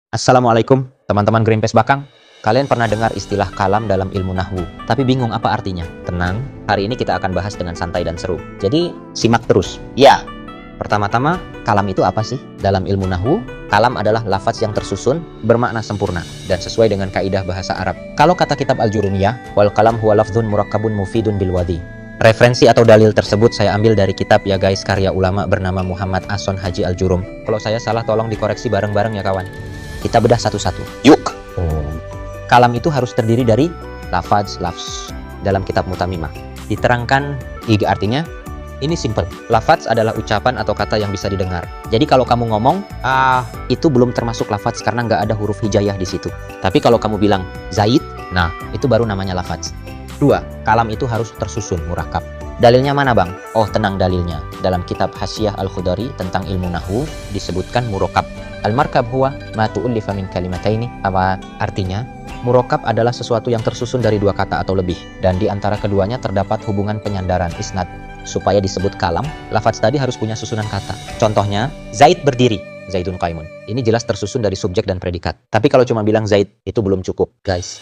Assalamualaikum teman-teman Greenpeace Bakang. Kalian pernah dengar istilah kalam dalam ilmu nahwu, tapi bingung apa artinya? Tenang, hari ini kita akan bahas dengan santai dan seru. Jadi, simak terus. Ya, pertama-tama, kalam itu apa sih? Dalam ilmu nahwu, kalam adalah lafaz yang tersusun, bermakna sempurna, dan sesuai dengan kaidah bahasa Arab. Kalau kata kitab Al-Jurumiyah, wal kalam huwa lafdzun murakkabun mufidun bil wadi. Referensi atau dalil tersebut saya ambil dari kitab ya guys, karya ulama bernama Muhammad Ason Haji Al-Jurum. Kalau saya salah tolong dikoreksi bareng-bareng ya kawan. Kita bedah satu-satu. Yuk. Kalam itu harus terdiri dari lafaz, lafz dalam kitab Mutamimah. Diterangkan artinya, ini simple. Lafaz adalah ucapan atau kata yang bisa didengar. Jadi kalau kamu ngomong, itu belum termasuk lafaz karena nggak ada huruf hijaiyah di situ. Tapi kalau kamu bilang Zaid, nah itu baru namanya lafaz. 2. Kalam itu harus tersusun, murakkab. Dalilnya mana bang? Oh tenang dalilnya. Dalam kitab Hasyiah Al-Khudari tentang ilmu nahwu disebutkan murakkab. Al-markab huwa ma tu'ullifa min kalimataini. Apa artinya? Murakkab adalah sesuatu yang tersusun dari dua kata atau lebih, dan di antara keduanya terdapat hubungan penyandaran isnad. Supaya disebut kalam, lafaz tadi harus punya susunan kata. Contohnya, Zaid berdiri, Zaidun qaimun. Ini jelas tersusun dari subjek dan predikat. Tapi kalau cuma bilang Zaid, itu belum cukup, guys.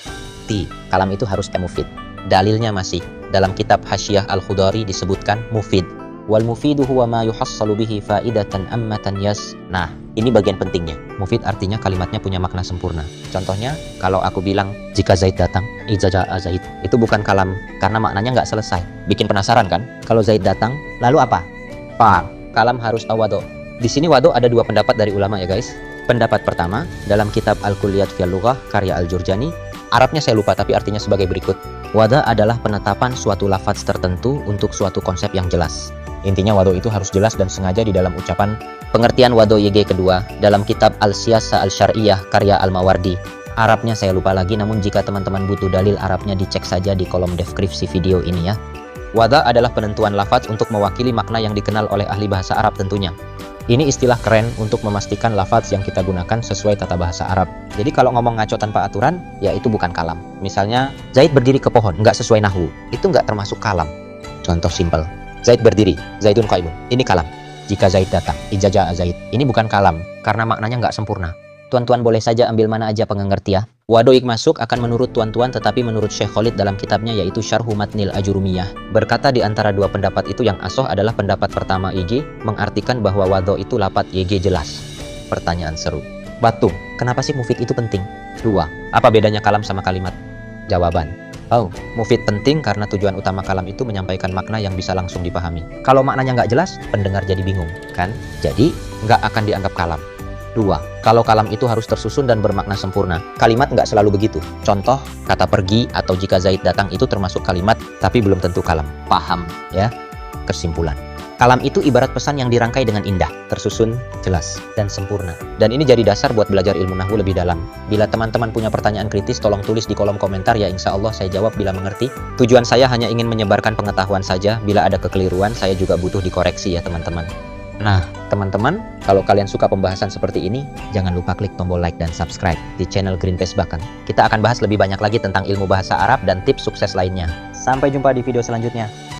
Kalam itu harus mufid. Dalilnya masih dalam kitab Hasyiah Al-Khudari disebutkan mufid. Wal mufidu huwa ma yuhassalu bihi faidatan ammatan yas. Nah, ini bagian pentingnya. Mufid artinya kalimatnya punya makna sempurna. Contohnya, kalau aku bilang jika Zaid datang, idza jaa Zaid. Itu bukan kalam karena maknanya nggak selesai. Bikin penasaran kan? Kalau Zaid datang, lalu apa? Kalam harus wado. Di sini wado ada dua pendapat dari ulama ya guys. Pendapat pertama, dalam kitab Al-Kulliyat fil Lughah karya Al-Jurjani, Arabnya saya lupa tapi artinya sebagai berikut. Wada adalah penetapan suatu lafaz tertentu untuk suatu konsep yang jelas. Intinya wado itu harus jelas dan sengaja di dalam ucapan. Pengertian wado YG kedua dalam kitab Al-Siyasa Al-Syar'iyah karya Al-Mawardi. Arabnya saya lupa lagi, namun jika teman-teman butuh dalil Arabnya dicek saja di kolom deskripsi video ini ya. Wada adalah penentuan lafaz untuk mewakili makna yang dikenal oleh ahli bahasa Arab tentunya. Ini istilah keren untuk memastikan lafaz yang kita gunakan sesuai tata bahasa Arab. Jadi kalau ngomong ngaco tanpa aturan, ya itu bukan kalam. Misalnya, Zaid berdiri ke pohon, nggak sesuai nahwu. Itu nggak termasuk kalam. Contoh simple. Zaid berdiri, Zaidun qaimun. Ini kalam. Jika Zaid datang, idza jaa Zaid. Ini bukan kalam, karena maknanya nggak sempurna. Tuan-tuan boleh saja ambil mana aja pengengerti ya. Wadoik masuk akan menurut tuan-tuan, tetapi menurut Syekh Khalid dalam kitabnya yaitu Syarhu Matnil Ajurumiyah. Berkata di antara dua pendapat itu yang asoh adalah pendapat pertama YG, mengartikan bahwa wado itu lapat YG jelas. Pertanyaan seru. Batu, kenapa sih mufid itu penting? 2. Apa bedanya kalam sama kalimat? Jawaban. Mufid penting karena tujuan utama kalam itu menyampaikan makna yang bisa langsung dipahami. Kalau maknanya nggak jelas, pendengar jadi bingung, kan? Jadi, nggak akan dianggap kalam. 2. Kalau kalam itu harus tersusun dan bermakna sempurna. Kalimat nggak selalu begitu. Contoh, kata pergi atau jika Zaid datang itu termasuk kalimat, tapi belum tentu kalam. Paham, ya? Kesimpulan. Kalam itu ibarat pesan yang dirangkai dengan indah, tersusun, jelas, dan sempurna. Dan ini jadi dasar buat belajar ilmu nahwu lebih dalam. Bila teman-teman punya pertanyaan kritis, tolong tulis di kolom komentar ya, insya Allah saya jawab bila mengerti. Tujuan saya hanya ingin menyebarkan pengetahuan saja. Bila ada kekeliruan, saya juga butuh dikoreksi ya teman-teman. Nah, teman-teman, kalau kalian suka pembahasan seperti ini, jangan lupa klik tombol like dan subscribe di channel Greenpeace Bakang. Kita akan bahas lebih banyak lagi tentang ilmu bahasa Arab dan tips sukses lainnya. Sampai jumpa di video selanjutnya.